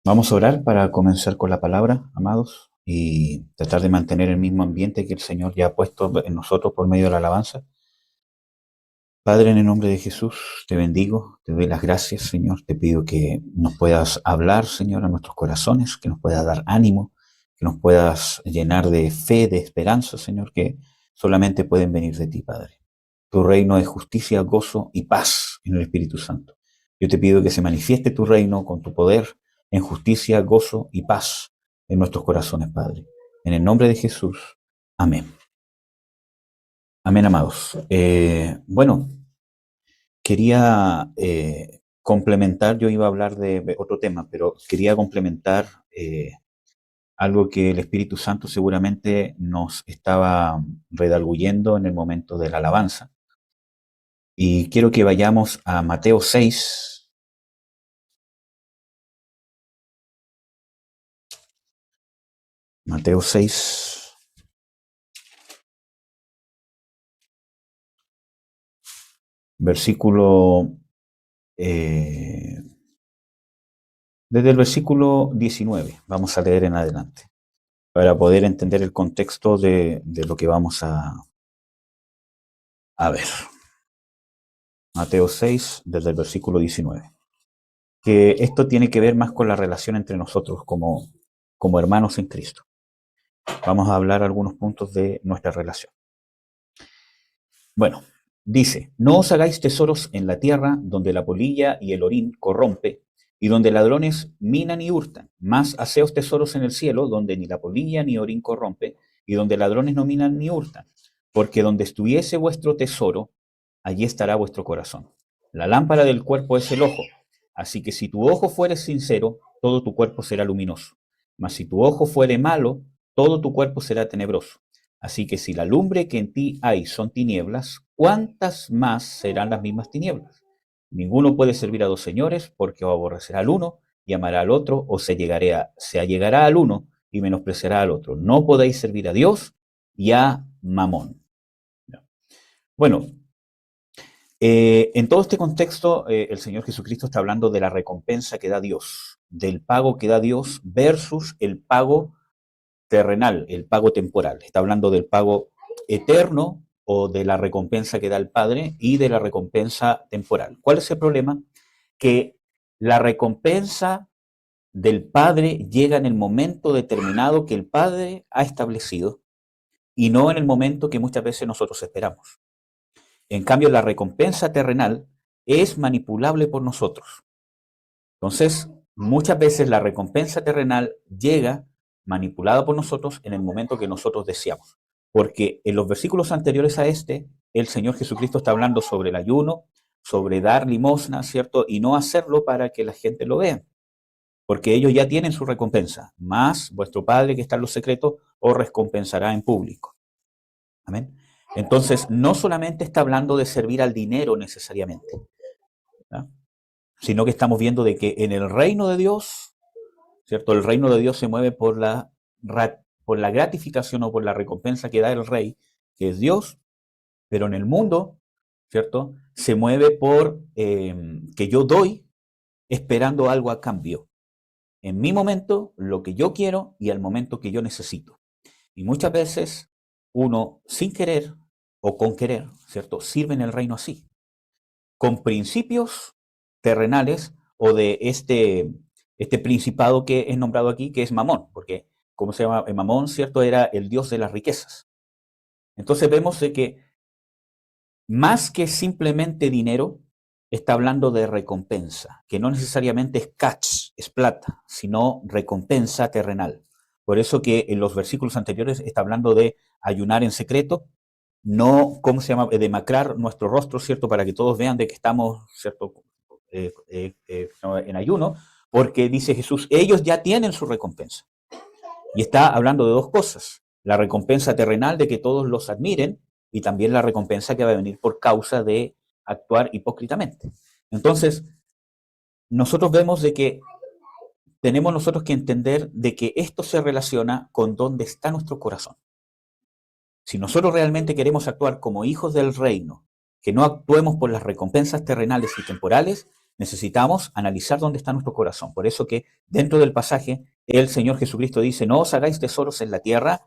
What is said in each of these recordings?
Vamos a orar para comenzar con la palabra, amados, y tratar de mantener el mismo ambiente que el Señor ya ha puesto en nosotros por medio de la alabanza. Padre, en el nombre de Jesús, te bendigo, te doy las gracias, Señor. Te pido que nos puedas hablar, Señor, a nuestros corazones, que nos puedas dar ánimo, que nos puedas llenar de fe, de esperanza, Señor, que solamente pueden venir de ti, Padre. Tu reino es justicia, gozo y paz en el Espíritu Santo. Yo te pido que se manifieste tu reino con tu poder en justicia, gozo y paz en nuestros corazones, Padre. En el nombre de Jesús. Amén. Amén, amados. Bueno, quería complementar, yo iba a hablar de otro tema, pero quería complementar algo que el Espíritu Santo seguramente nos estaba redarguyendo en el momento de la alabanza. Y quiero que vayamos a Mateo 6, Mateo 6, versículo, eh, desde el versículo 19, vamos a leer en adelante, para poder entender el contexto de lo que vamos a ver. Mateo 6, desde el versículo 19. Que esto tiene que ver más con la relación entre nosotros como hermanos en Cristo. Vamos a hablar algunos puntos de nuestra relación. Bueno, dice, no os hagáis tesoros en la tierra donde la polilla y el orín corrompe y donde ladrones minan y hurtan, más haceos tesoros en el cielo donde ni la polilla ni orín corrompe y donde ladrones no minan ni hurtan, porque donde estuviese vuestro tesoro, allí estará vuestro corazón. La lámpara del cuerpo es el ojo, así que si tu ojo fuere sincero, todo tu cuerpo será luminoso, mas si tu ojo fuere malo, todo tu cuerpo será tenebroso. Así que si la lumbre que en ti hay son tinieblas, ¿cuántas más serán las mismas tinieblas? Ninguno puede servir a dos señores, porque o aborrecerá al uno y amará al otro, o se allegará al uno y menospreciará al otro. No podéis servir a Dios y a Mamón. Bueno, en todo este contexto, el Señor Jesucristo está hablando de la recompensa que da Dios, del pago que da Dios versus el pago terrenal, el pago temporal. Está hablando del pago eterno o de la recompensa que da el Padre y de la recompensa temporal. ¿Cuál es el problema? Que la recompensa del Padre llega en el momento determinado que el Padre ha establecido y no en el momento que muchas veces nosotros esperamos. En cambio, la recompensa terrenal es manipulable por nosotros. Entonces, muchas veces la recompensa terrenal llega manipulada por nosotros en el momento que nosotros deseamos. Porque en los versículos anteriores a este, el Señor Jesucristo está hablando sobre el ayuno, sobre dar limosna, ¿cierto? Y no hacerlo para que la gente lo vea. Porque ellos ya tienen su recompensa. Más vuestro Padre que está en los secretos os recompensará en público. Amén. Entonces, no solamente está hablando de servir al dinero necesariamente, ¿no? Sino que estamos viendo de que en el reino de Dios, ¿cierto? El reino de Dios se mueve por la gratificación o por la recompensa que da el rey, que es Dios, pero en el mundo, ¿cierto? Se mueve por que yo doy esperando algo a cambio. En mi momento, lo que yo quiero y al momento que yo necesito. Y muchas veces uno, sin querer o con querer, ¿cierto? Sirve en el reino así, con principios terrenales o de este principado que es nombrado aquí, que es Mamón, porque, ¿cómo se llama? Mamón, ¿cierto? Era el dios de las riquezas. Entonces vemos de que más que simplemente dinero, está hablando de recompensa, que no necesariamente es catch, es plata, sino recompensa terrenal. Por eso que en los versículos anteriores está hablando de ayunar en secreto, no, ¿cómo se llama?, demacrar nuestro rostro, ¿cierto?, para que todos vean de que estamos, ¿cierto?, en ayuno, porque dice Jesús, ellos ya tienen su recompensa. Y está hablando de dos cosas, la recompensa terrenal de que todos los admiren y también la recompensa que va a venir por causa de actuar hipócritamente. Entonces, nosotros vemos de que tenemos nosotros que entender de que esto se relaciona con dónde está nuestro corazón. Si nosotros realmente queremos actuar como hijos del reino, que no actuemos por las recompensas terrenales y temporales, necesitamos analizar dónde está nuestro corazón. Por eso que dentro del pasaje el Señor Jesucristo dice, no os hagáis tesoros en la tierra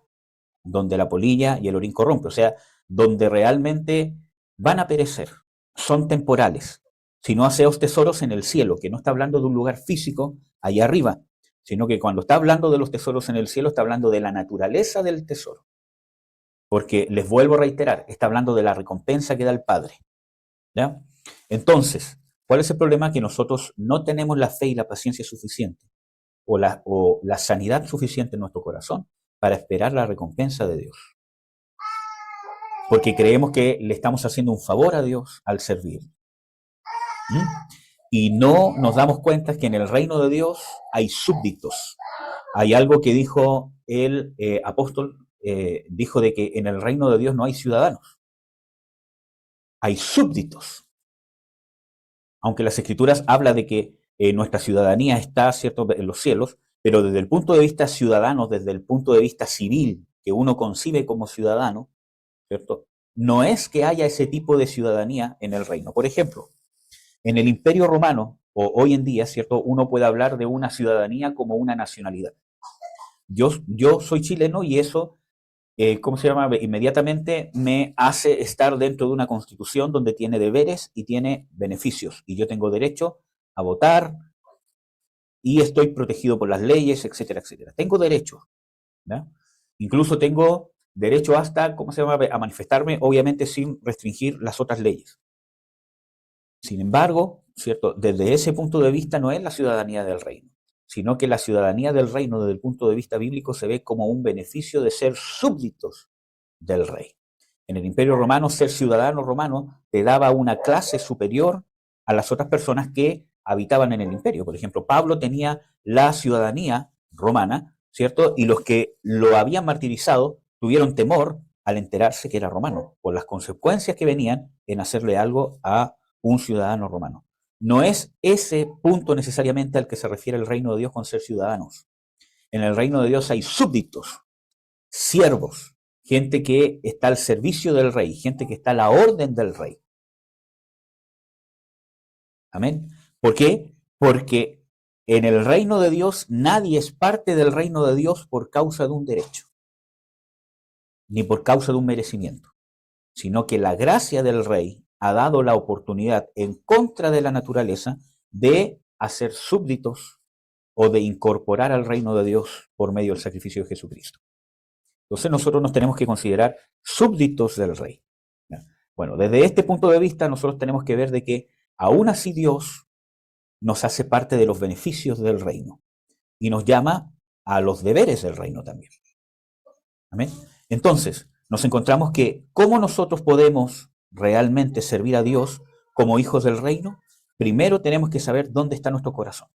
donde la polilla y el orín corrompe, o sea, donde realmente van a perecer, son temporales. Si no haceos tesoros en el cielo, que no está hablando de un lugar físico allá arriba, sino que cuando está hablando de los tesoros en el cielo, está hablando de la naturaleza del tesoro. Porque les vuelvo a reiterar, está hablando de la recompensa que da el Padre. ¿Ya? Entonces, ¿cuál es el problema? Que nosotros no tenemos la fe y la paciencia suficiente o la sanidad suficiente en nuestro corazón para esperar la recompensa de Dios. Porque creemos que le estamos haciendo un favor a Dios al servir. ¿Mm? Y no nos damos cuenta que en el reino de Dios hay súbditos. Hay algo que dijo el apóstol, dijo de que en el reino de Dios no hay ciudadanos, hay súbditos. Aunque las escrituras habla de que nuestra ciudadanía está, cierto, en los cielos, pero desde el punto de vista ciudadano, desde el punto de vista civil, que uno concibe como ciudadano, ¿cierto? No es que haya ese tipo de ciudadanía en el reino. Por ejemplo, en el Imperio Romano, o hoy en día, ¿cierto? Uno puede hablar de una ciudadanía como una nacionalidad. Yo soy chileno y eso, ¿cómo se llama? Inmediatamente me hace estar dentro de una constitución donde tiene deberes y tiene beneficios. Y yo tengo derecho a votar y estoy protegido por las leyes, etcétera, etcétera. Tengo derechos, ¿ya? Incluso tengo derecho hasta, ¿cómo se llama?, a manifestarme, obviamente sin restringir las otras leyes. Sin embargo, ¿cierto? Desde ese punto de vista no es la ciudadanía del reino, sino que la ciudadanía del reino desde el punto de vista bíblico se ve como un beneficio de ser súbditos del rey. En el Imperio Romano, ser ciudadano romano te daba una clase superior a las otras personas que habitaban en el imperio. Por ejemplo, Pablo tenía la ciudadanía romana, ¿cierto? Y los que lo habían martirizado tuvieron temor al enterarse que era romano, por las consecuencias que venían en hacerle algo a un ciudadano romano. No es ese punto necesariamente al que se refiere el reino de Dios con ser ciudadanos. En el reino de Dios hay súbditos, siervos, gente que está al servicio del rey, gente que está a la orden del rey. Amén. ¿Por qué? Porque en el reino de Dios nadie es parte del reino de Dios por causa de un derecho, ni por causa de un merecimiento, sino que la gracia del rey ha dado la oportunidad en contra de la naturaleza de hacer súbditos o de incorporar al reino de Dios por medio del sacrificio de Jesucristo. Entonces nosotros nos tenemos que considerar súbditos del rey. Bueno, desde este punto de vista nosotros tenemos que ver de que aún así Dios nos hace parte de los beneficios del reino y nos llama a los deberes del reino también. ¿Amén? Entonces, nos encontramos que cómo nosotros podemos realmente servir a Dios como hijos del reino. Primero tenemos que saber dónde está nuestro corazón.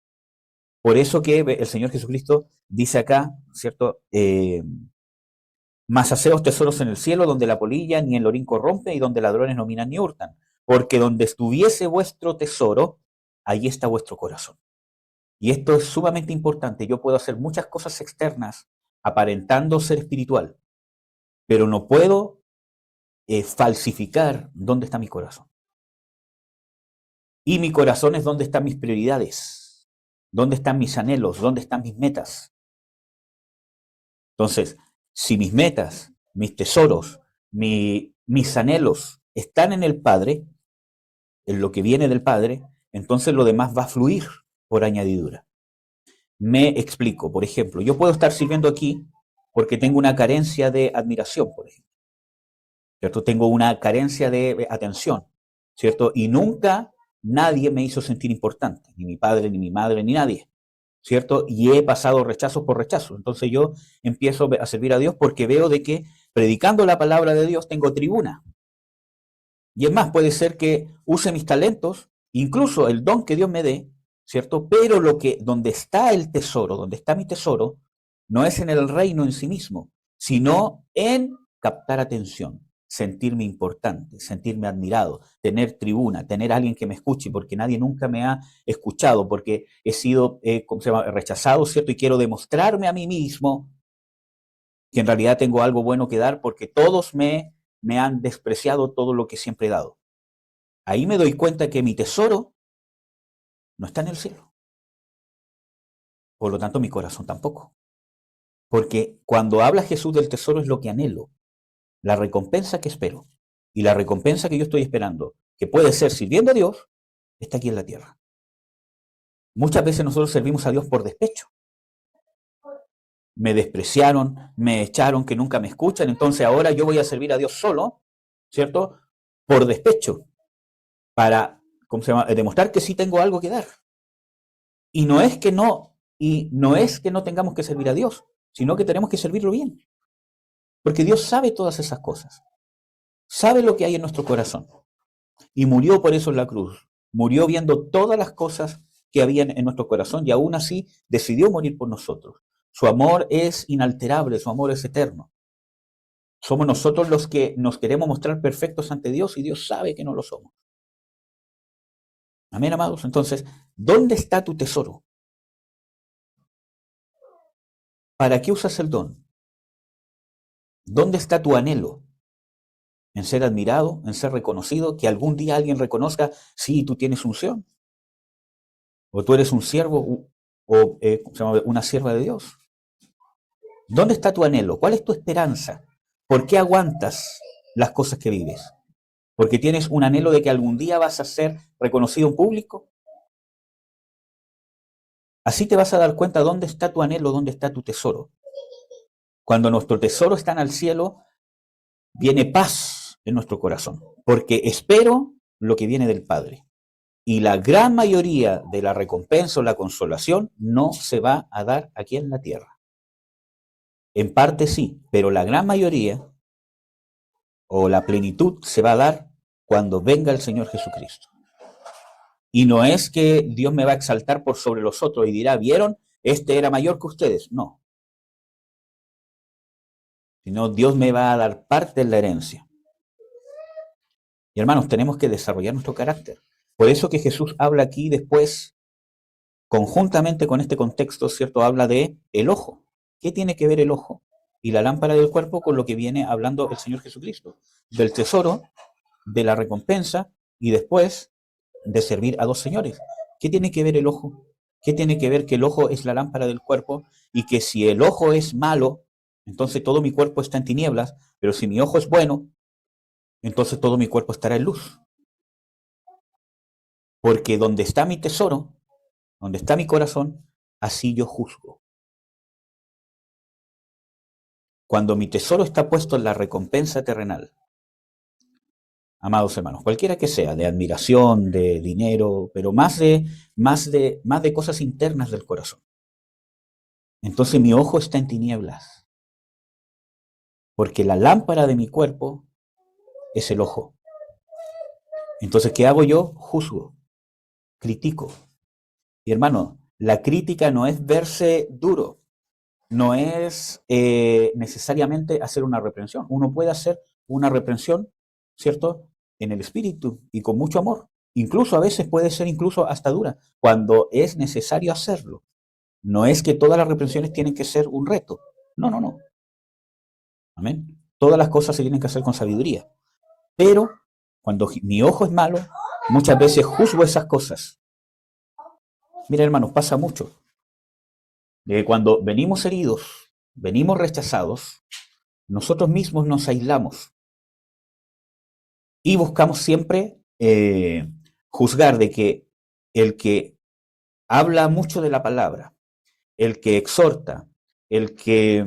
Por eso que el Señor Jesucristo dice acá, ¿cierto? Mas haceos tesoros en el cielo, donde la polilla ni el orín corrompe y donde ladrones no minan ni hurtan. Porque donde estuviese vuestro tesoro, allí está vuestro corazón. Y esto es sumamente importante. Yo puedo hacer muchas cosas externas aparentando ser espiritual, pero no puedo falsificar dónde está mi corazón. Y mi corazón es donde están mis prioridades, dónde están mis anhelos, dónde están mis metas. Entonces, si mis metas, mis tesoros, mis anhelos están en el Padre, en lo que viene del Padre, entonces lo demás va a fluir por añadidura. Me explico, por ejemplo, yo puedo estar sirviendo aquí porque tengo una carencia de admiración, por ejemplo, ¿cierto? Tengo una carencia de atención, ¿cierto? Y nunca nadie me hizo sentir importante, ni mi padre, ni mi madre, ni nadie, ¿cierto? Y he pasado rechazo por rechazo. Entonces yo empiezo a servir a Dios porque veo de que predicando la palabra de Dios tengo tribuna. Y es más, puede ser que use mis talentos, incluso el don que Dios me dé, ¿cierto? Pero donde está el tesoro, donde está mi tesoro, no es en el reino en sí mismo, sino en captar atención, sentirme importante, sentirme admirado, tener tribuna, tener alguien que me escuche, porque nadie nunca me ha escuchado, porque he sido, ¿cómo se llama?, rechazado, ¿cierto? Y quiero demostrarme a mí mismo que en realidad tengo algo bueno que dar, porque todos me han despreciado todo lo que siempre he dado. Ahí me doy cuenta que mi tesoro no está en el cielo. Por lo tanto, mi corazón tampoco. Porque cuando habla Jesús del tesoro es lo que anhelo, la recompensa que espero. Y la recompensa que yo estoy esperando, que puede ser sirviendo a Dios, está aquí en la tierra. Muchas veces nosotros servimos a Dios por despecho. Me despreciaron, me echaron, que nunca me escuchan, entonces ahora yo voy a servir a Dios solo, ¿cierto? Por despecho, para, ¿cómo se llama?, demostrar que sí tengo algo que dar. Y no es que no tengamos que servir a Dios, sino que tenemos que servirlo bien. Porque Dios sabe todas esas cosas. Sabe lo que hay en nuestro corazón. Y murió por eso en la cruz. Murió viendo todas las cosas que habían en nuestro corazón y aún así decidió morir por nosotros. Su amor es inalterable, su amor es eterno. Somos nosotros los que nos queremos mostrar perfectos ante Dios y Dios sabe que no lo somos. Amén, amados. Entonces, ¿dónde está tu tesoro? ¿Para qué usas el don? ¿Dónde está tu anhelo? ¿En ser admirado? ¿En ser reconocido? ¿Que algún día alguien reconozca, sí, tú tienes unción? ¿O tú eres un siervo o una sierva de Dios? ¿Dónde está tu anhelo? ¿Cuál es tu esperanza? ¿Por qué aguantas las cosas que vives? ¿Porque tienes un anhelo de que algún día vas a ser reconocido en público? Así te vas a dar cuenta dónde está tu anhelo, dónde está tu tesoro. Cuando nuestro tesoro está en el cielo, viene paz en nuestro corazón, porque espero lo que viene del Padre. Y la gran mayoría de la recompensa o la consolación no se va a dar aquí en la tierra. En parte sí, pero la gran mayoría o la plenitud se va a dar cuando venga el Señor Jesucristo. Y no es que Dios me va a exaltar por sobre los otros y dirá, ¿vieron? Este era mayor que ustedes. No. Sino Dios me va a dar parte en la herencia. Y hermanos, tenemos que desarrollar nuestro carácter. Por eso que Jesús habla aquí después, conjuntamente con este contexto, ¿cierto? Habla de el ojo. ¿Qué tiene que ver el ojo y la lámpara del cuerpo con lo que viene hablando el Señor Jesucristo? Del tesoro, de la recompensa y después de servir a dos señores. ¿Qué tiene que ver el ojo? ¿Qué tiene que ver que el ojo es la lámpara del cuerpo y que si el ojo es malo, entonces todo mi cuerpo está en tinieblas, pero si mi ojo es bueno, entonces todo mi cuerpo estará en luz? Porque donde está mi tesoro, donde está mi corazón, así yo juzgo. Cuando mi tesoro está puesto en la recompensa terrenal, amados hermanos, cualquiera que sea, de admiración, de dinero, pero más de cosas internas del corazón. Entonces mi ojo está en tinieblas, porque la lámpara de mi cuerpo es el ojo. Entonces, ¿qué hago yo? Juzgo, critico. Y hermano, la crítica no es verse duro, no es necesariamente hacer una reprensión. Uno puede hacer una reprensión, ¿cierto? En el espíritu y con mucho amor. Incluso a veces puede ser incluso hasta dura, cuando es necesario hacerlo. No es que todas las reprensiones tienen que ser un reto. No, no, no. Amén. Todas las cosas se tienen que hacer con sabiduría. Pero cuando mi ojo es malo, muchas veces juzgo esas cosas. Mira, hermanos, pasa mucho. De cuando venimos heridos, venimos rechazados, nosotros mismos nos aislamos y buscamos siempre juzgar de que el que habla mucho de la palabra, el que exhorta, el que,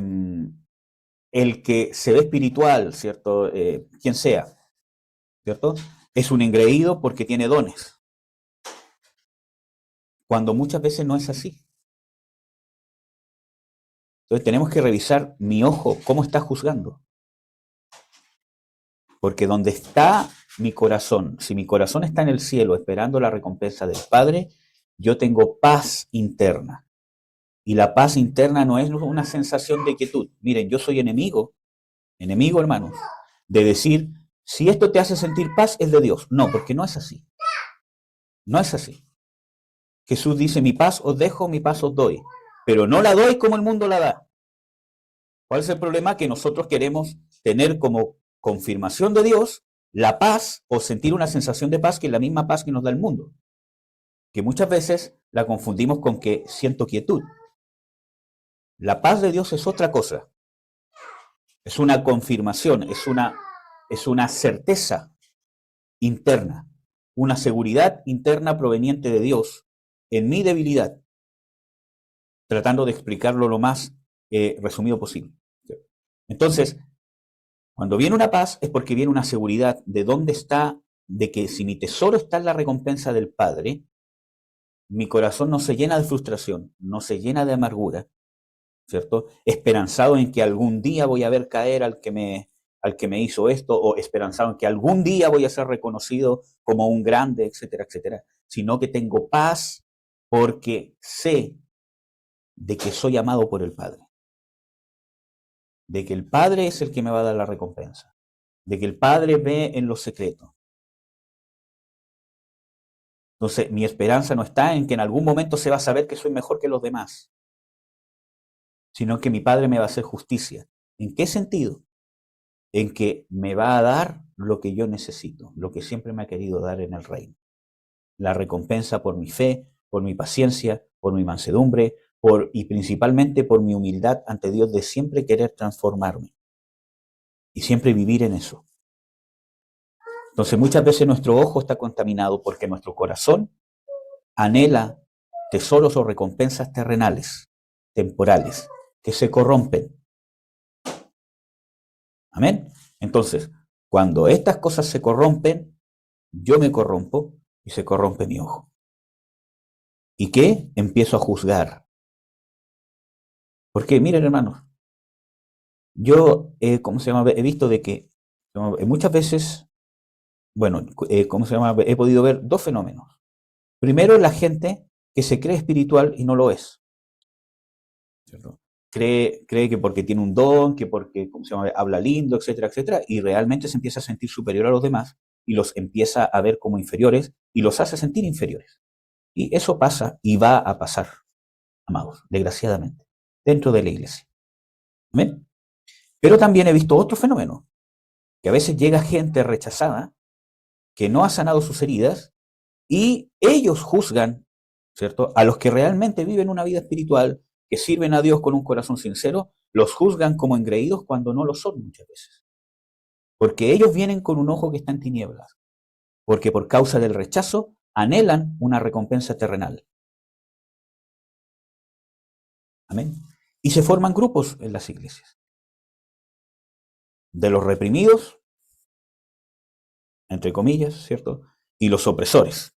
el que se ve espiritual, ¿cierto? Quien sea, ¿cierto? Es un engreído porque tiene dones, cuando muchas veces no es así. Entonces tenemos que revisar mi ojo, cómo está juzgando. Porque donde está mi corazón, si mi corazón está en el cielo esperando la recompensa del Padre, yo tengo paz interna. Y la paz interna no es una sensación de quietud. Miren, yo soy enemigo, hermanos, de decir, si esto te hace sentir paz, es de Dios. No, porque no es así. No es así. Jesús dice, mi paz os dejo, mi paz os doy. Pero no la doy como el mundo la da. ¿Cuál es el problema? Que nosotros queremos tener como confirmación de Dios la paz o sentir una sensación de paz que es la misma paz que nos da el mundo. que muchas veces la confundimos con que siento quietud. La paz de Dios es otra cosa, es una confirmación, es una certeza interna, una seguridad interna proveniente de Dios en mi debilidad, tratando de explicarlo lo más resumido posible. Entonces, cuando viene una paz es porque viene una seguridad de dónde está, de que si mi tesoro está en la recompensa del Padre, mi corazón no se llena de frustración, no se llena de amargura, ¿cierto? Esperanzado en que algún día voy a ver caer al que me hizo esto, o esperanzado en que algún día voy a ser reconocido como un grande, etcétera, etcétera, sino que tengo paz porque sé de que soy amado por el Padre, de que el Padre es el que me va a dar la recompensa, de que el Padre ve en los secretos. Entonces, mi esperanza no está en que en algún momento se va a saber que soy mejor que los demás, sino que mi Padre me va a hacer justicia. ¿En qué sentido? En que me va a dar lo que yo necesito, lo que siempre me ha querido dar en el reino. La recompensa por mi fe, por mi paciencia, por mi mansedumbre, y principalmente por mi humildad ante Dios de siempre querer transformarme y siempre vivir en eso. Entonces muchas veces nuestro ojo está contaminado porque nuestro corazón anhela tesoros o recompensas terrenales, temporales, que se corrompen. Amén. Entonces, cuando estas cosas se corrompen, yo me corrompo y se corrompe mi ojo. ¿Y qué? Empiezo a juzgar. Porque miren, hermanos, yo, ¿cómo se llama? He visto de que muchas veces, bueno, ¿cómo se llama? He podido ver dos fenómenos. Primero, la gente que se cree espiritual y no lo es, ¿cierto? Cree que porque tiene un don, que porque, ¿cómo se llama? Habla lindo, etcétera, etcétera, y realmente se empieza a sentir superior a los demás y los empieza a ver como inferiores y los hace sentir inferiores. Y eso pasa y va a pasar, amados, desgraciadamente, dentro de la iglesia. ¿Amén? Pero también he visto otro fenómeno, que a veces llega gente rechazada, que no ha sanado sus heridas, y ellos juzgan, ¿cierto? A los que realmente viven una vida espiritual, que sirven a Dios con un corazón sincero, los juzgan como engreídos cuando no lo son muchas veces. Porque ellos vienen con un ojo que está en tinieblas, porque por causa del rechazo anhelan una recompensa terrenal. Amén. Y se forman grupos en las iglesias. De los reprimidos, entre comillas, ¿cierto? Y los opresores.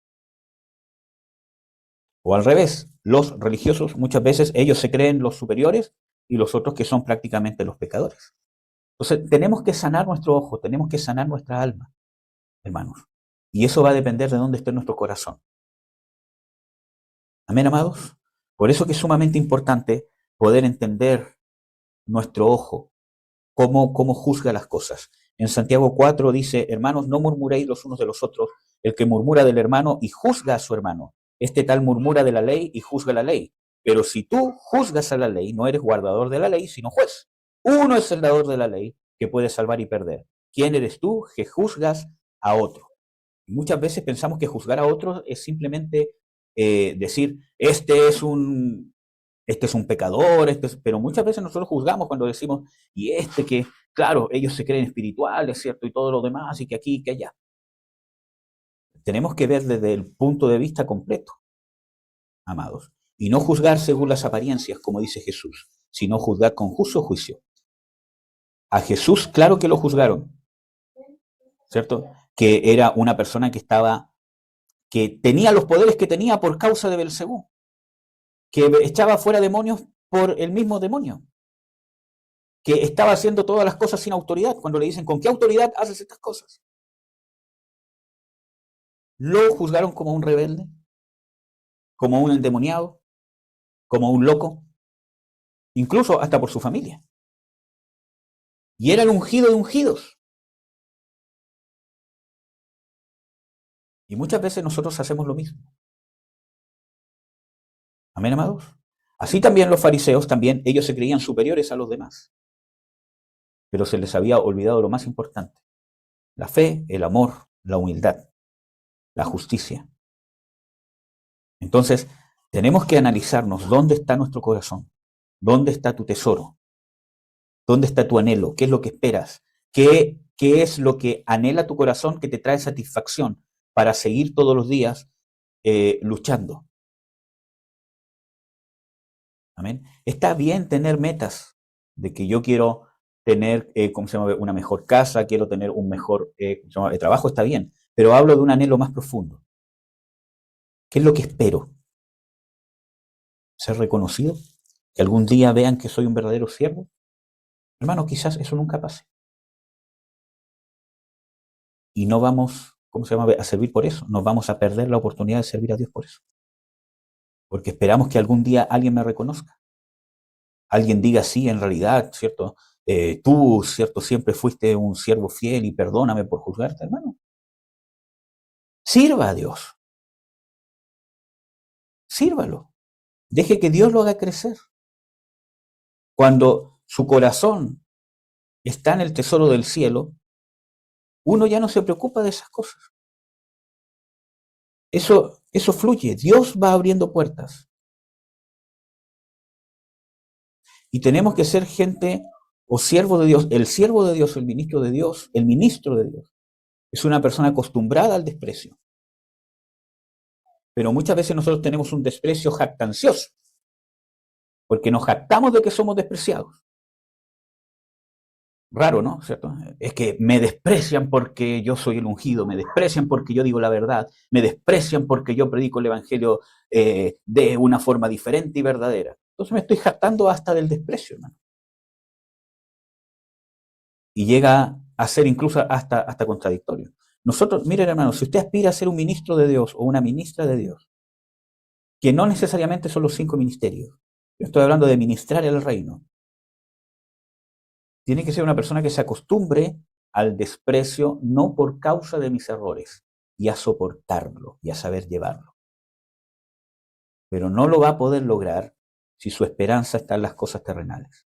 O al revés, los religiosos muchas veces ellos se creen los superiores y los otros que son prácticamente los pecadores. Entonces tenemos que sanar nuestro ojo, tenemos que sanar nuestra alma, hermanos. Y eso va a depender de dónde esté nuestro corazón. Amén, amados. Por eso que es sumamente importante poder entender nuestro ojo, cómo juzga las cosas. En Santiago 4 dice, hermanos, no murmuréis los unos de los otros, el que murmura del hermano y juzga a su hermano. Este tal murmura de la ley y juzga la ley. Pero si tú juzgas a la ley, no eres guardador de la ley, sino juez. Uno es el dador de la ley que puede salvar y perder. ¿Quién eres tú que juzgas a otro? Muchas veces pensamos que juzgar a otros es simplemente decir, este es un pecador, pero muchas veces nosotros juzgamos cuando decimos, y este que, claro, ellos se creen espirituales, ¿cierto? Y todo lo demás, y que aquí y que allá. Tenemos que ver desde el punto de vista completo, amados, y no juzgar según las apariencias, como dice Jesús, sino juzgar con justo juicio. A Jesús, claro que lo juzgaron, ¿cierto? Que era una persona que tenía los poderes que tenía por causa de Belcebú, que echaba fuera demonios por el mismo demonio, que estaba haciendo todas las cosas sin autoridad, cuando le dicen, ¿con qué autoridad haces estas cosas? Lo juzgaron como un rebelde, como un endemoniado, como un loco, incluso hasta por su familia. Y era el ungido de ungidos. Y muchas veces nosotros hacemos lo mismo. Amén, amados. Así también los fariseos, también ellos se creían superiores a los demás. Pero se les había olvidado lo más importante: la fe, el amor, la humildad, la justicia. Entonces, tenemos que analizarnos dónde está nuestro corazón, dónde está tu tesoro, dónde está tu anhelo, qué es lo que esperas, qué es lo que anhela tu corazón que te trae satisfacción para seguir todos los días luchando. Amén. Está bien tener metas de que yo quiero tener, ¿cómo se llama? Una mejor casa, quiero tener un mejor ¿cómo se llama? Trabajo, está bien, pero hablo de un anhelo más profundo. ¿Qué es lo que espero? ¿Ser reconocido? ¿Que algún día vean que soy un verdadero siervo? Hermano, quizás eso nunca pase. Y no vamos, ¿cómo se llama? A servir por eso. Nos vamos a perder la oportunidad de servir a Dios por eso. Porque esperamos que algún día alguien me reconozca. Alguien diga, sí, en realidad, ¿cierto? Tú, ¿cierto? Siempre fuiste un siervo fiel y perdóname por juzgarte, hermano. Sirva a Dios. Sírvalo. Deje que Dios lo haga crecer. Cuando su corazón está en el tesoro del cielo, uno ya no se preocupa de esas cosas. Eso fluye. Dios va abriendo puertas. Y tenemos que ser gente o siervo de Dios. El siervo de Dios, el ministro de Dios, el ministro de Dios, es una persona acostumbrada al desprecio. Pero muchas veces nosotros tenemos un desprecio jactancioso, porque nos jactamos de que somos despreciados. Raro, ¿no? ¿Cierto? Es que me desprecian porque yo soy el ungido, me desprecian porque yo digo la verdad, me desprecian porque yo predico el evangelio de una forma diferente y verdadera. Entonces me estoy jactando hasta del desprecio, ¿no? Y llega a ser incluso hasta contradictorio. Nosotros, miren hermanos, si usted aspira a ser un ministro de Dios o una ministra de Dios, que no necesariamente son los 5 ministerios, yo estoy hablando de ministrar el reino, tiene que ser una persona que se acostumbre al desprecio no por causa de mis errores y a soportarlo y a saber llevarlo. Pero no lo va a poder lograr si su esperanza está en las cosas terrenales.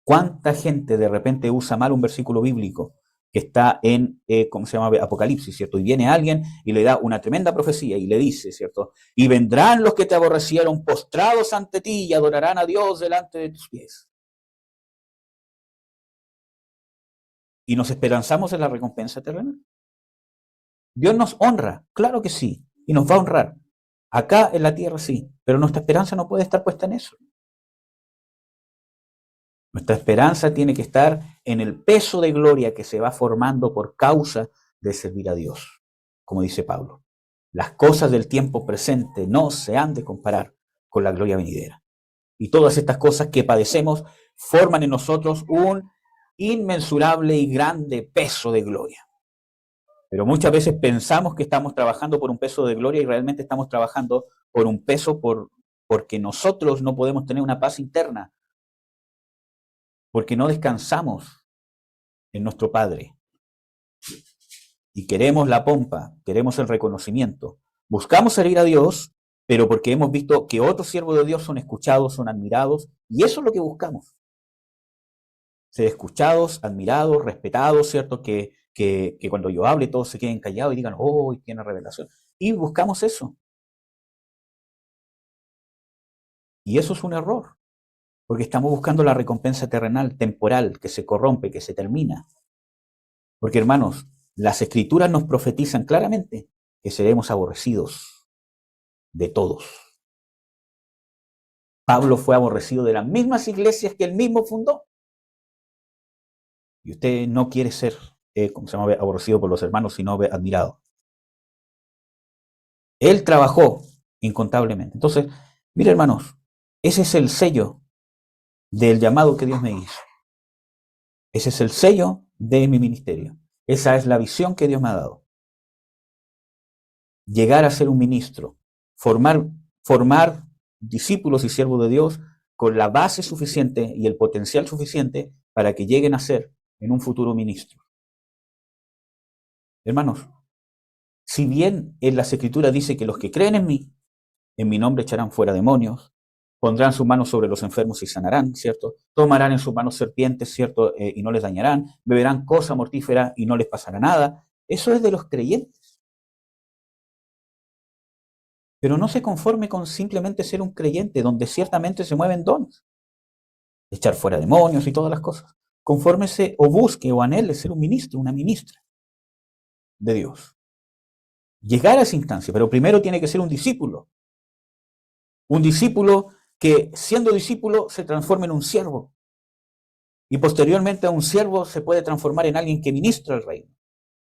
¿Cuánta gente de repente usa mal un versículo bíblico que está en, ¿cómo se llama? Apocalipsis, ¿cierto? Y viene alguien y le da una tremenda profecía y le dice, ¿cierto? Y vendrán los que te aborrecieron postrados ante ti y adorarán a Dios delante de tus pies. Y nos esperanzamos en la recompensa terrenal. Dios nos honra, claro que sí, y nos va a honrar. Acá en la tierra sí, pero nuestra esperanza no puede estar puesta en eso. Nuestra esperanza tiene que estar en el peso de gloria que se va formando por causa de servir a Dios, como dice Pablo. Las cosas del tiempo presente no se han de comparar con la gloria venidera. Y todas estas cosas que padecemos forman en nosotros un inmensurable y grande peso de gloria. Pero muchas veces pensamos que estamos trabajando por un peso de gloria y realmente estamos trabajando por un peso porque nosotros no podemos tener una paz interna, porque no descansamos en nuestro Padre y queremos la pompa, queremos el reconocimiento. Buscamos servir a Dios, pero porque hemos visto que otros siervos de Dios son escuchados, son admirados, y eso es lo que buscamos. Ser escuchados, admirados, respetados, ¿cierto? Que cuando yo hable todos se queden callados y digan, oh, tiene revelación. Y buscamos eso. Y eso es un error, porque estamos buscando la recompensa terrenal, temporal, que se corrompe, que se termina. Porque hermanos, las escrituras nos profetizan claramente que seremos aborrecidos de todos. Pablo fue aborrecido de las mismas iglesias que él mismo fundó. Y usted no quiere ser, ¿cómo se llama? Aborrecido por los hermanos, sino admirado. Él trabajó incontablemente. Entonces, mire hermanos, ese es el sello del llamado que Dios me hizo. Ese es el sello de mi ministerio. Esa es la visión que Dios me ha dado. Llegar a ser un ministro, formar discípulos y siervos de Dios con la base suficiente y el potencial suficiente para que lleguen a ser en un futuro ministro. Hermanos, si bien en las Escrituras dice que los que creen en mi nombre echarán fuera demonios, pondrán sus manos sobre los enfermos y sanarán, ¿cierto? Tomarán en sus manos serpientes, ¿cierto? Y no les dañarán, beberán cosa mortífera y no les pasará nada. Eso es de los creyentes. Pero no se conforme con simplemente ser un creyente, donde ciertamente se mueven dones, echar fuera demonios y todas las cosas. Confórmese o busque o anhele ser un ministro, una ministra de Dios. Llegar a esa instancia, pero primero tiene que ser un discípulo. Un discípulo que, siendo discípulo, se transforma en un siervo. Y posteriormente a un siervo se puede transformar en alguien que ministra el reino.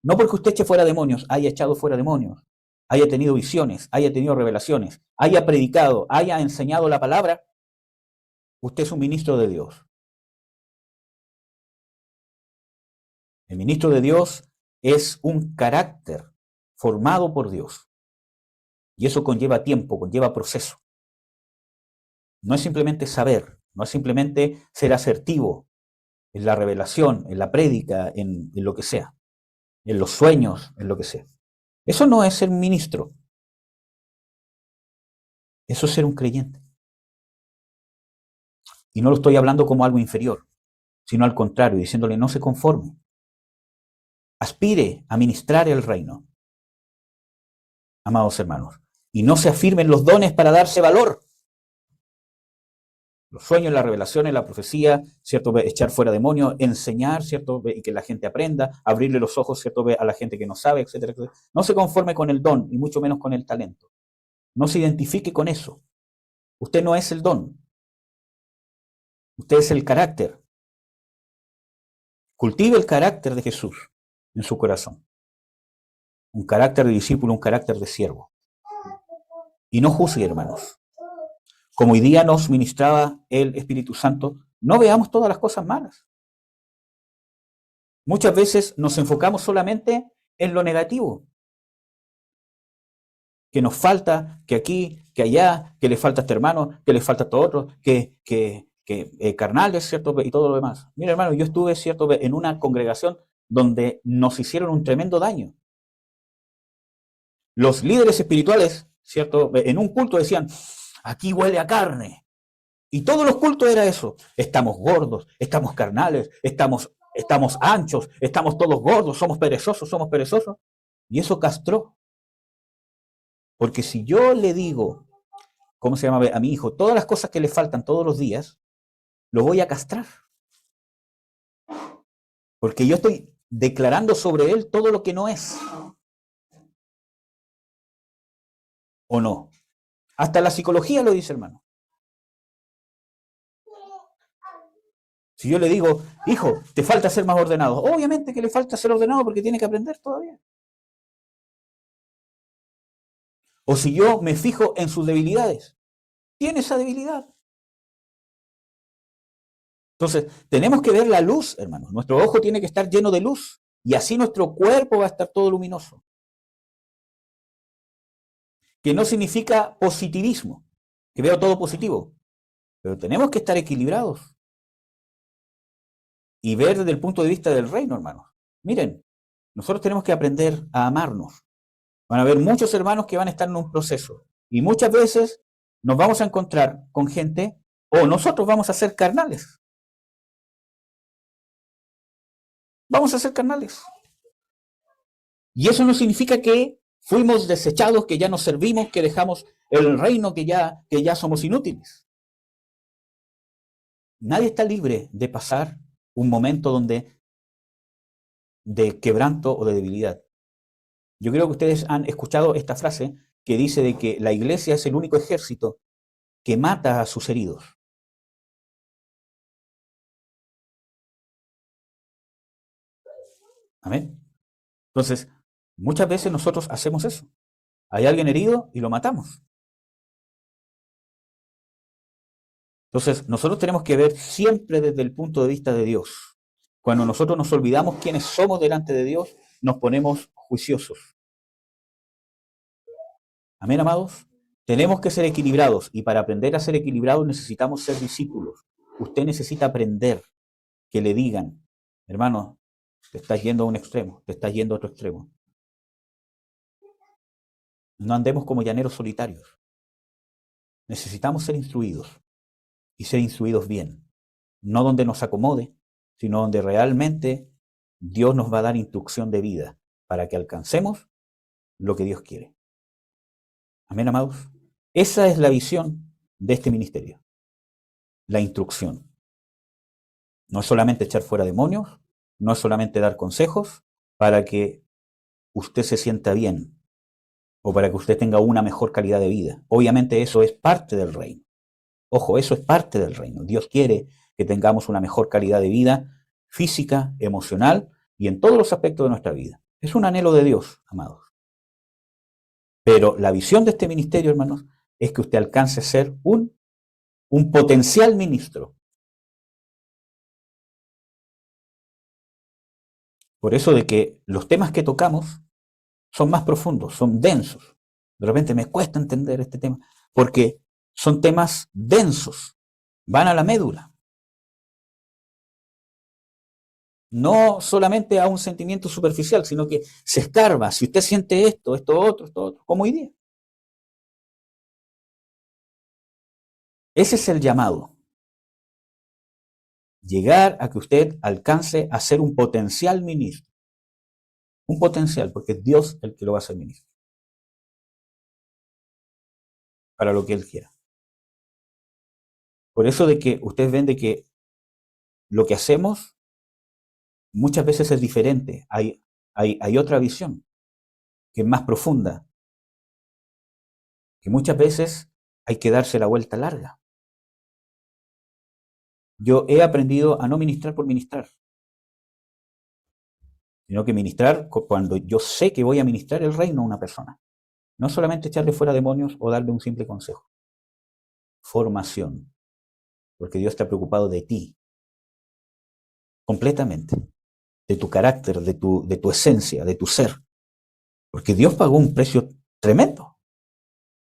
No porque usted eche fuera demonios, haya echado fuera demonios, haya tenido visiones, haya tenido revelaciones, haya predicado, haya enseñado la palabra, usted es un ministro de Dios. El ministro de Dios es un carácter formado por Dios. Y eso conlleva tiempo, conlleva proceso. No es simplemente saber, no es simplemente ser asertivo en la revelación, en la prédica, en lo que sea, en los sueños, en lo que sea. Eso no es ser ministro, eso es ser un creyente. Y no lo estoy hablando como algo inferior, sino al contrario, diciéndole no se conforme. Aspire a ministrar el reino, amados hermanos. Y no se afirmen los dones para darse valor. Los sueños, la revelación, la profecía, ¿cierto? Echar fuera demonios, enseñar, ¿cierto? Y que la gente aprenda, abrirle los ojos, ¿cierto? A la gente que no sabe, etcétera, etcétera. No se conforme con el don, y mucho menos con el talento. No se identifique con eso. Usted no es el don. Usted es el carácter. Cultive el carácter de Jesús en su corazón. Un carácter de discípulo, un carácter de siervo. Y no juzgue, hermanos. Como hoy día nos ministraba el Espíritu Santo, no veamos todas las cosas malas. Muchas veces nos enfocamos solamente en lo negativo. Que nos falta, que aquí, que allá, que le falta a este hermano, que le falta a este otro, que carnales, ¿cierto? Y todo lo demás. Mira, hermano, yo estuve, ¿cierto? En una congregación donde nos hicieron un tremendo daño. Los líderes espirituales, ¿cierto? En un culto decían, aquí huele a carne. Y todos los cultos era eso. Estamos gordos, estamos carnales, estamos anchos, estamos todos gordos, somos perezosos, somos perezosos. Y eso castró. Porque si yo le digo, ¿cómo se llama? A mi hijo, todas las cosas que le faltan todos los días, lo voy a castrar. Porque yo estoy declarando sobre él todo lo que no es. ¿O no? Hasta la psicología lo dice, hermano. Si yo le digo, hijo, te falta ser más ordenado, obviamente que le falta ser ordenado porque tiene que aprender todavía. O si yo me fijo en sus debilidades, tiene esa debilidad. Entonces, tenemos que ver la luz, hermanos. Nuestro ojo tiene que estar lleno de luz y así nuestro cuerpo va a estar todo luminoso. Que no significa positivismo, que veo todo positivo, pero tenemos que estar equilibrados y ver desde el punto de vista del reino, hermanos. Miren, nosotros tenemos que aprender a amarnos. Van a haber muchos hermanos que van a estar en un proceso y muchas veces nos vamos a encontrar con gente o nosotros vamos a ser carnales. Vamos a ser carnales. Y eso no significa que fuimos desechados, que ya nos servimos, que dejamos el reino, que ya somos inútiles. Nadie está libre de pasar un momento de quebranto o de debilidad. Yo creo que ustedes han escuchado esta frase que dice de que la iglesia es el único ejército que mata a sus heridos. Amén. Entonces, muchas veces nosotros hacemos eso. Hay alguien herido y lo matamos. Entonces, nosotros tenemos que ver siempre desde el punto de vista de Dios. Cuando nosotros nos olvidamos quiénes somos delante de Dios, nos ponemos juiciosos. Amén, amados. Tenemos que ser equilibrados y para aprender a ser equilibrados necesitamos ser discípulos. Usted necesita aprender que le digan, hermano, te estás yendo a un extremo, te estás yendo a otro extremo. No andemos como llaneros solitarios. Necesitamos ser instruidos y ser instruidos bien. No donde nos acomode, sino donde realmente Dios nos va a dar instrucción de vida para que alcancemos lo que Dios quiere. Amén, amados. Esa es la visión de este ministerio, la instrucción. No es solamente echar fuera demonios, no es solamente dar consejos para que usted se sienta bien o para que usted tenga una mejor calidad de vida. Obviamente eso es parte del reino. Ojo, eso es parte del reino. Dios quiere que tengamos una mejor calidad de vida física, emocional y en todos los aspectos de nuestra vida. Es un anhelo de Dios, amados. Pero la visión de este ministerio, hermanos, es que usted alcance a ser un potencial ministro. Por eso de que los temas que tocamos son más profundos, son densos. De repente me cuesta entender este tema, porque son temas densos, van a la médula. No solamente a un sentimiento superficial, sino que se escarba. Si usted siente esto otro, como hoy día. Ese es el llamado. Llegar a que usted alcance a ser un potencial ministro. Un potencial, porque es Dios el que lo va a hacer ministro. Para lo que Él quiera. Por eso de que ustedes ven de que lo que hacemos muchas veces es diferente. Hay otra visión que es más profunda, que muchas veces hay que darse la vuelta larga. Yo he aprendido a no ministrar por ministrar, sino que ministrar cuando yo sé que voy a ministrar el reino a una persona. No solamente echarle fuera demonios o darle un simple consejo. Formación, porque Dios está preocupado de ti, completamente, de tu carácter, de tu esencia, de tu ser, porque Dios pagó un precio tremendo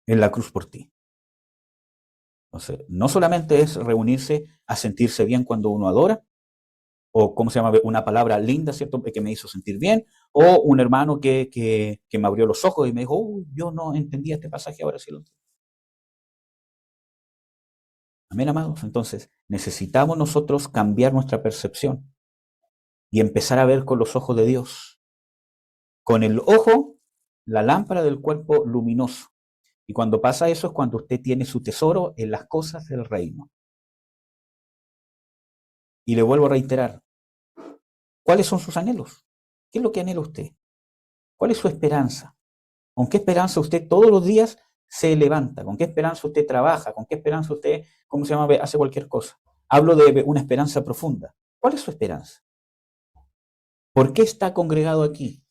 en la cruz por ti. Entonces, no solamente es reunirse a sentirse bien cuando uno adora, o cómo se llama, una palabra linda, ¿cierto?, que me hizo sentir bien, o un hermano que me abrió los ojos y me dijo, yo no entendía este pasaje, ahora sí lo entiendo. Amén, amados. Entonces, necesitamos nosotros cambiar nuestra percepción y empezar a ver con los ojos de Dios. Con el ojo, la lámpara del cuerpo luminoso. Y cuando pasa eso es cuando usted tiene su tesoro en las cosas del reino. Y le vuelvo a reiterar, ¿cuáles son sus anhelos? ¿Qué es lo que anhela usted? ¿Cuál es su esperanza? ¿Con qué esperanza usted todos los días se levanta? ¿Con qué esperanza usted trabaja? ¿Con qué esperanza usted, cómo se llama, hace cualquier cosa? Hablo de una esperanza profunda. ¿Cuál es su esperanza? ¿Por qué está congregado aquí?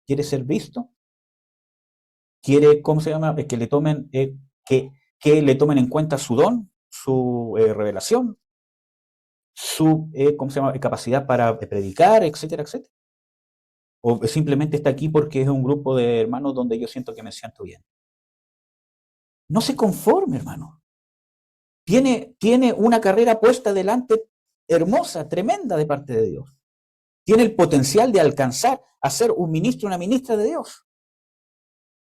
¿Quiere ser visto? ¿Quiere, cómo se llama, que le tomen, que le tomen en cuenta su don, su revelación, su, cómo se llama, capacidad para predicar, etcétera, etcétera? ¿O simplemente está aquí porque es un grupo de hermanos donde yo siento que me siento bien? No se conforme, hermano. Tiene una carrera puesta delante hermosa, tremenda de parte de Dios. Tiene el potencial de alcanzar a ser un ministro, una ministra de Dios.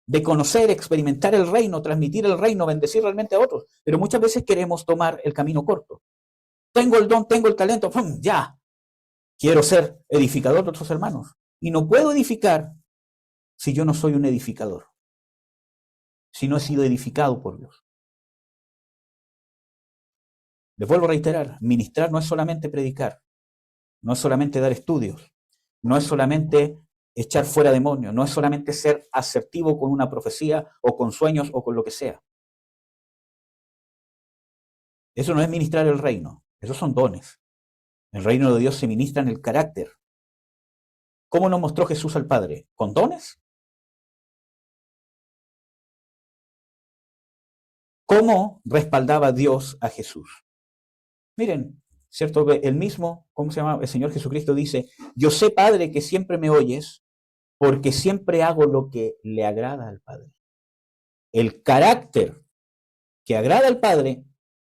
De conocer, experimentar el reino, transmitir el reino, bendecir realmente a otros. Pero muchas veces queremos tomar el camino corto. Tengo el don, tengo el talento, ¡pum! Ya. Quiero ser edificador de otros hermanos. Y no puedo edificar si yo no soy un edificador. Si no he sido edificado por Dios. Les vuelvo a reiterar, ministrar no es solamente predicar, no es solamente dar estudios, no es solamente echar fuera demonios, no es solamente ser asertivo con una profecía o con sueños o con lo que sea. Eso no es ministrar el reino, esos son dones. El reino de Dios se ministra en el carácter. ¿Cómo nos mostró Jesús al Padre? ¿Con dones? ¿Cómo respaldaba Dios a Jesús? Miren, ¿cierto? El mismo, ¿cómo se llama? El Señor Jesucristo dice, yo sé, Padre, que siempre me oyes, porque siempre hago lo que le agrada al Padre. El carácter que agrada al Padre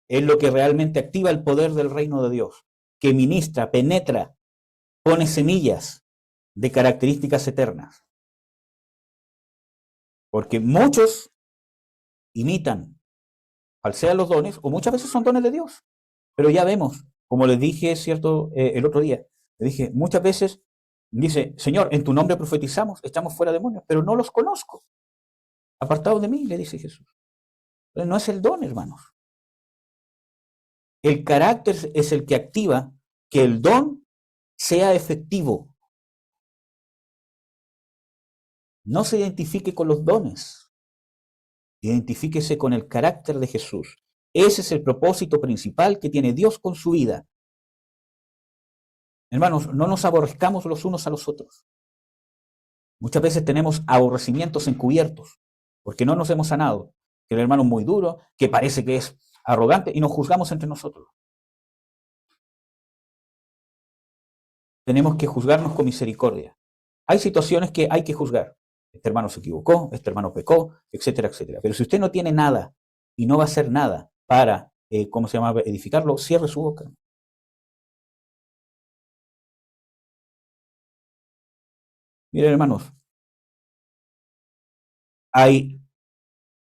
es lo que realmente activa el poder del reino de Dios, que ministra, penetra, pone semillas de características eternas. Porque muchos imitan, falsean los dones, o muchas veces son dones de Dios. Pero ya vemos, como les dije, cierto, el otro día, le dije, muchas veces dice, Señor, en tu nombre profetizamos, echamos fuera demonios, pero no los conozco. Apartados de mí, le dice Jesús. Entonces, no es el don, hermanos. El carácter es el que activa que el don sea efectivo. No se identifique con los dones, identifíquese con el carácter de Jesús. Ese es el propósito principal que tiene Dios con su vida. Hermanos, no nos aborrezcamos los unos a los otros. Muchas veces tenemos aborrecimientos encubiertos, porque no nos hemos sanado. Que el hermano es muy duro, que parece que es arrogante, y nos juzgamos entre nosotros. Tenemos que juzgarnos con misericordia. Hay situaciones que hay que juzgar. Este hermano se equivocó, este hermano pecó, etcétera, etcétera. Pero si usted no tiene nada y no va a hacer nada para, ¿cómo se llama?, edificarlo, cierre su boca. Miren, hermanos, hay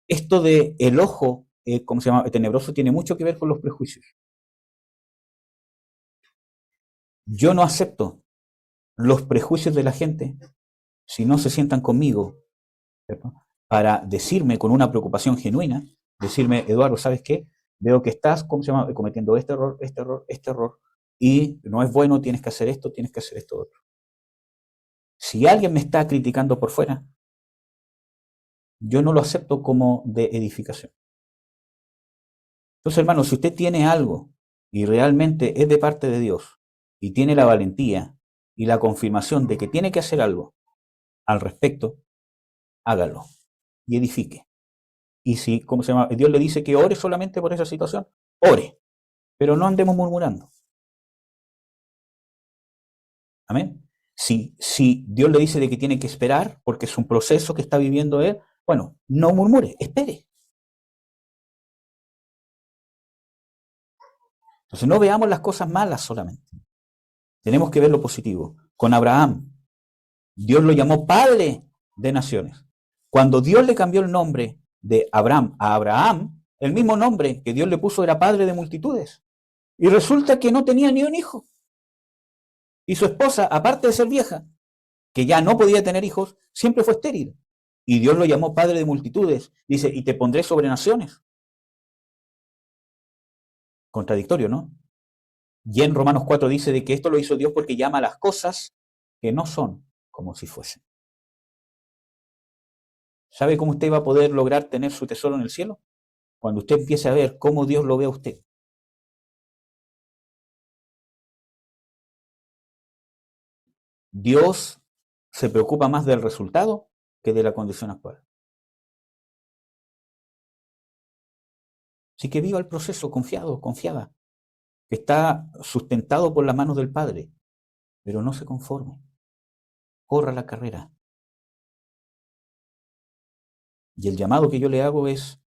esto de el ojo, ¿cómo se llama?, tenebroso, tiene mucho que ver con los prejuicios. Yo no acepto los prejuicios de la gente si no se sientan conmigo, ¿cierto?, para decirme con una preocupación genuina, decirme, Eduardo, ¿sabes qué? Veo que estás, ¿cómo se llama?, cometiendo este error, este error, este error, y no es bueno, tienes que hacer esto otro. Si alguien me está criticando por fuera, yo no lo acepto como de edificación. Entonces, hermano, si usted tiene algo y realmente es de parte de Dios y tiene la valentía y la confirmación de que tiene que hacer algo al respecto, hágalo y edifique. Y si, ¿cómo se llama?, Dios le dice que ore solamente por esa situación, ore, pero no andemos murmurando. Amén. Si Dios le dice de que tiene que esperar porque es un proceso que está viviendo él, bueno, no murmure, espere. Entonces no veamos las cosas malas solamente. Tenemos que ver lo positivo. Con Abraham, Dios lo llamó padre de naciones. Cuando Dios le cambió el nombre de Abraham a Abraham, el mismo nombre que Dios le puso era padre de multitudes. Y resulta que no tenía ni un hijo. Y su esposa, aparte de ser vieja, que ya no podía tener hijos, siempre fue estéril. Y Dios lo llamó padre de multitudes. Dice, y te pondré sobre naciones. Contradictorio, ¿no? Y en Romanos 4 dice de que esto lo hizo Dios porque llama a las cosas que no son como si fuesen. ¿Sabe cómo usted va a poder lograr tener su tesoro en el cielo? Cuando usted empiece a ver cómo Dios lo ve a usted. Dios se preocupa más del resultado que de la condición actual. Así que viva el proceso confiado, confiada, que está sustentado por las manos del Padre, pero no se conforme. Corra la carrera. Y el llamado que yo le hago es,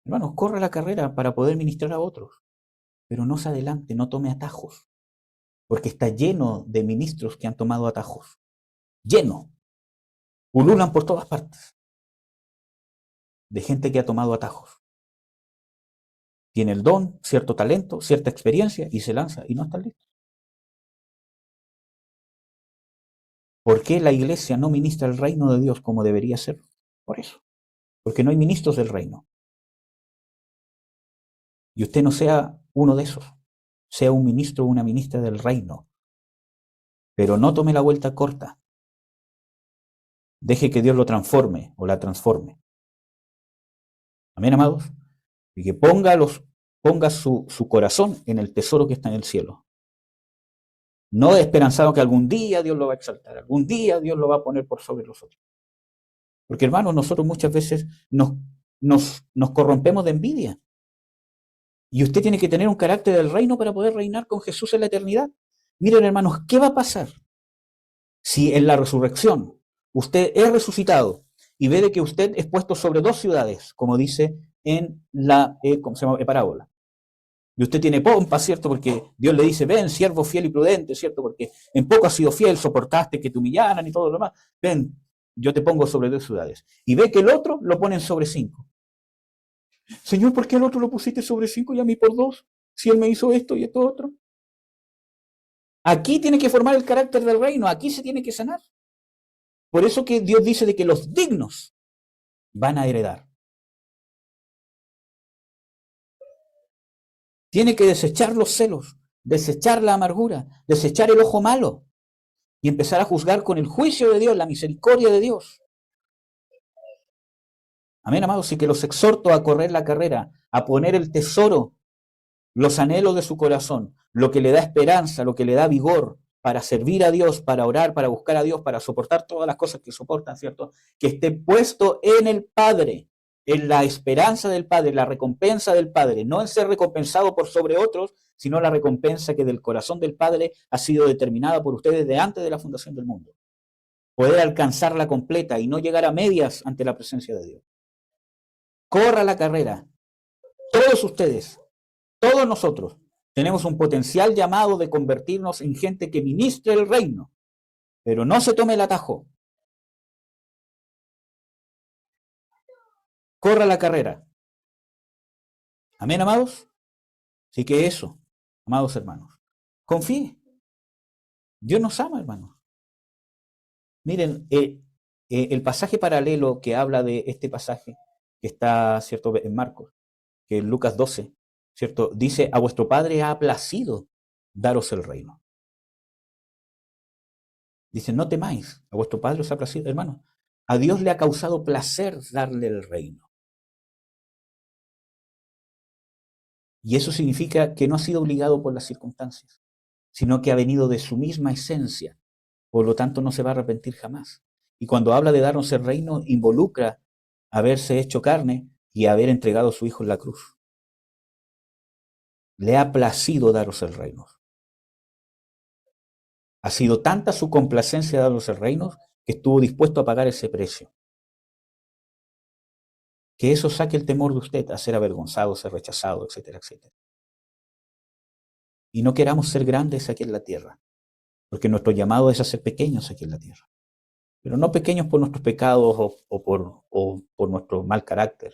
hermanos, corra la carrera para poder ministrar a otros, pero no se adelante, no tome atajos, porque está lleno de ministros que han tomado atajos. Lleno. Pululan por todas partes de gente que ha tomado atajos. Tiene el don, cierto talento, cierta experiencia y se lanza y no está listo. ¿Por qué la iglesia no ministra el reino de Dios como debería ser? Por eso. Porque no hay ministros del reino. Y usted no sea uno de esos. Sea un ministro o una ministra del reino. Pero no tome la vuelta corta. Deje que Dios lo transforme o la transforme. Amén, amados. Y que ponga su corazón en el tesoro que está en el cielo. No esperanzado que algún día Dios lo va a exaltar, algún día Dios lo va a poner por sobre los otros. Porque hermanos, nosotros muchas veces nos corrompemos de envidia. Y usted tiene que tener un carácter del reino para poder reinar con Jesús en la eternidad. Miren, hermanos, ¿qué va a pasar si en la resurrección usted es resucitado y ve de que usted es puesto sobre dos ciudades, como dice en la ¿cómo se llama?, parábola? Y usted tiene pompa, ¿cierto? Porque Dios le dice, ven, siervo fiel y prudente, ¿cierto? Porque en poco has sido fiel, soportaste que te humillaran y todo lo demás. Ven, yo te pongo sobre dos ciudades. Y ve que el otro lo ponen sobre 5. Señor, ¿por qué al otro lo pusiste sobre 5 y a mí por 2? Si él me hizo esto y esto otro. Aquí tiene que formar el carácter del reino, aquí se tiene que sanar. Por eso que Dios dice de que los dignos van a heredar. Tiene que desechar los celos, desechar la amargura, desechar el ojo malo y empezar a juzgar con el juicio de Dios, la misericordia de Dios. Amén, amados, y que los exhorto a correr la carrera, a poner el tesoro, los anhelos de su corazón, lo que le da esperanza, lo que le da vigor para servir a Dios, para orar, para buscar a Dios, para soportar todas las cosas que soportan, ¿cierto? Que esté puesto en el Padre, en la esperanza del Padre, la recompensa del Padre, no en ser recompensado por sobre otros, sino la recompensa que del corazón del Padre ha sido determinada por ustedes de antes de la fundación del mundo. Poder alcanzarla completa y no llegar a medias ante la presencia de Dios. Corra la carrera. Todos ustedes, todos nosotros, tenemos un potencial llamado de convertirnos en gente que ministre el reino, pero no se tome el atajo. Corra la carrera. Amén, amados. Así que eso, amados hermanos, confíe. Dios nos ama, hermanos. Miren, el pasaje paralelo que habla de este pasaje, que está, ¿cierto?, en Marcos, que en Lucas 12, ¿cierto?, dice, a vuestro Padre ha placido daros el reino. Dice, no temáis, a vuestro Padre os ha placido, hermanos. A Dios le ha causado placer darle el reino. Y eso significa que no ha sido obligado por las circunstancias, sino que ha venido de su misma esencia. Por lo tanto, no se va a arrepentir jamás. Y cuando habla de darnos el reino, involucra haberse hecho carne y haber entregado a su Hijo en la cruz. Le ha placido daros el reino. Ha sido tanta su complacencia de daros el reino que estuvo dispuesto a pagar ese precio. Que eso saque el temor de usted a ser avergonzado, ser rechazado, etcétera, etcétera. Y no queramos ser grandes aquí en la tierra, porque nuestro llamado es a ser pequeños aquí en la tierra. Pero no pequeños por nuestros pecados o por nuestro mal carácter,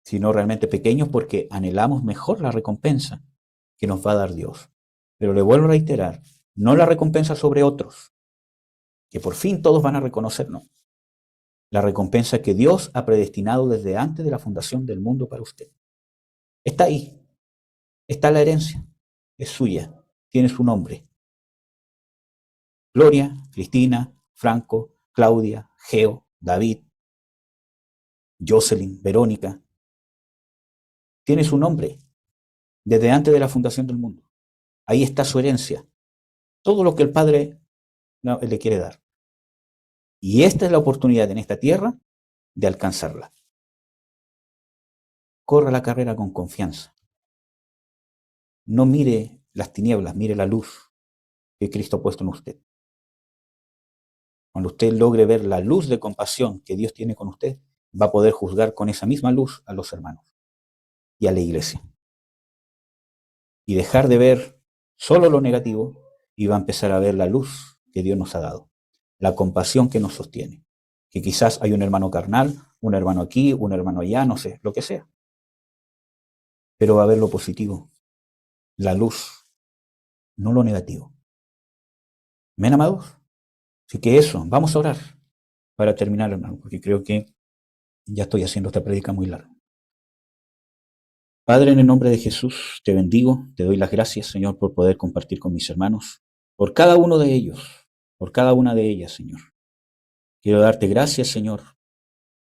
sino realmente pequeños porque anhelamos mejor la recompensa que nos va a dar Dios. Pero le vuelvo a reiterar, no la recompensa sobre otros, que por fin todos van a reconocernos. La recompensa que Dios ha predestinado desde antes de la fundación del mundo para usted. Está ahí, está la herencia, es suya, tiene su nombre. Gloria, Cristina, Franco, Claudia, Geo, David, Jocelyn, Verónica, tiene su nombre desde antes de la fundación del mundo. Ahí está su herencia, todo lo que el Padre le quiere dar. Y esta es la oportunidad en esta tierra de alcanzarla. Corra la carrera con confianza. No mire las tinieblas, mire la luz que Cristo ha puesto en usted. Cuando usted logre ver la luz de compasión que Dios tiene con usted, va a poder juzgar con esa misma luz a los hermanos y a la iglesia. Y dejar de ver solo lo negativo y va a empezar a ver la luz que Dios nos ha dado, la compasión que nos sostiene. Que quizás hay un hermano carnal, un hermano aquí, un hermano allá, no sé, lo que sea. Pero va a ver lo positivo, la luz, no lo negativo. ¿Men, amados? Así que eso, vamos a orar para terminar, hermano, porque creo que ya estoy haciendo esta prédica muy larga. Padre, en el nombre de Jesús, te bendigo, te doy las gracias, Señor, por poder compartir con mis hermanos, por cada uno de ellos, por cada una de ellas, Señor. Quiero darte gracias, Señor,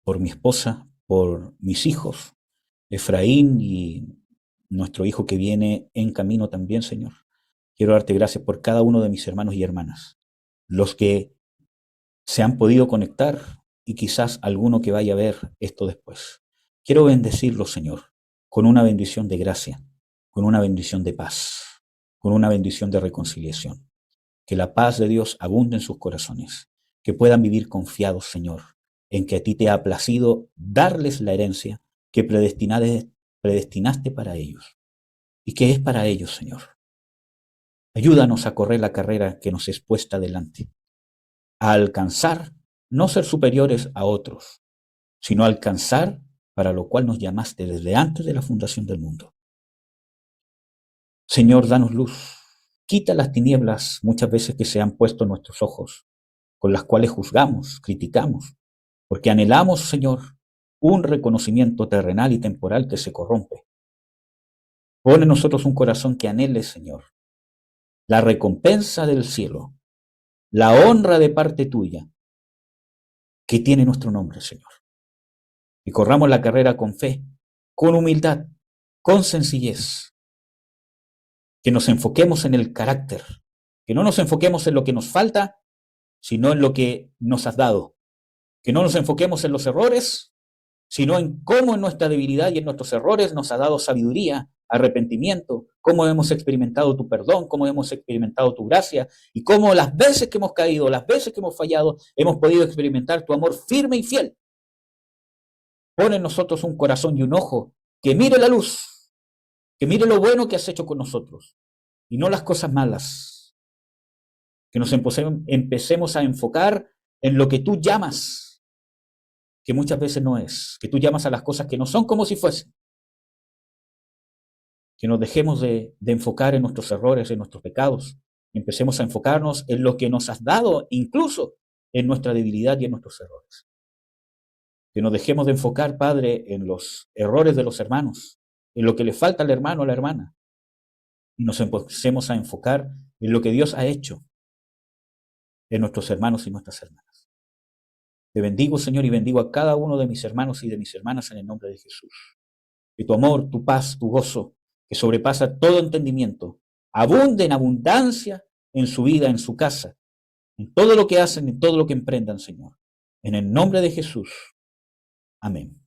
por mi esposa, por mis hijos, Efraín y nuestro hijo que viene en camino también, Señor. Quiero darte gracias por cada uno de mis hermanos y hermanas, los que se han podido conectar y quizás alguno que vaya a ver esto después. Quiero bendecirlos, Señor, con una bendición de gracia, con una bendición de paz, con una bendición de reconciliación. Que la paz de Dios abunde en sus corazones, que puedan vivir confiados, Señor, en que a ti te ha placido darles la herencia que predestinaste para ellos y que es para ellos, Señor. Ayúdanos a correr la carrera que nos es puesta delante, a alcanzar, no ser superiores a otros, sino alcanzar para lo cual nos llamaste desde antes de la fundación del mundo. Señor, danos luz. Quita las tinieblas muchas veces que se han puesto en nuestros ojos con las cuales juzgamos, criticamos, porque anhelamos, Señor, un reconocimiento terrenal y temporal que se corrompe. Pon en nosotros un corazón que anhele, Señor, la recompensa del cielo, la honra de parte tuya, que tiene nuestro nombre, Señor. Y corramos la carrera con fe, con humildad, con sencillez, que nos enfoquemos en el carácter, que no nos enfoquemos en lo que nos falta, sino en lo que nos has dado, que no nos enfoquemos en los errores, sino en cómo en nuestra debilidad y en nuestros errores nos ha dado sabiduría, arrepentimiento, cómo hemos experimentado tu perdón, cómo hemos experimentado tu gracia y cómo las veces que hemos caído, las veces que hemos fallado, hemos podido experimentar tu amor firme y fiel. Pon en nosotros un corazón y un ojo que mire la luz, que mire lo bueno que has hecho con nosotros y no las cosas malas. Que nos empecemos a enfocar en lo que tú llamas, que muchas veces no es, que tú llamas a las cosas que no son como si fuesen. Que nos dejemos de enfocar en nuestros errores, en nuestros pecados, y empecemos a enfocarnos en lo que nos has dado, incluso en nuestra debilidad y en nuestros errores. Que nos dejemos de enfocar, Padre, en los errores de los hermanos, en lo que le falta al hermano o a la hermana, y nos empecemos a enfocar en lo que Dios ha hecho en nuestros hermanos y nuestras hermanas. Te bendigo, Señor, y bendigo a cada uno de mis hermanos y de mis hermanas en el nombre de Jesús. Que tu amor, tu paz, tu gozo, que sobrepasa todo entendimiento, abunde en abundancia en su vida, en su casa, en todo lo que hacen, en todo lo que emprendan, Señor. En el nombre de Jesús. Amén.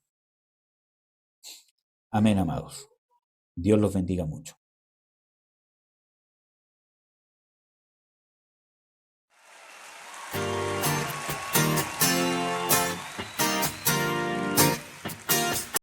Amén, amados. Dios los bendiga mucho.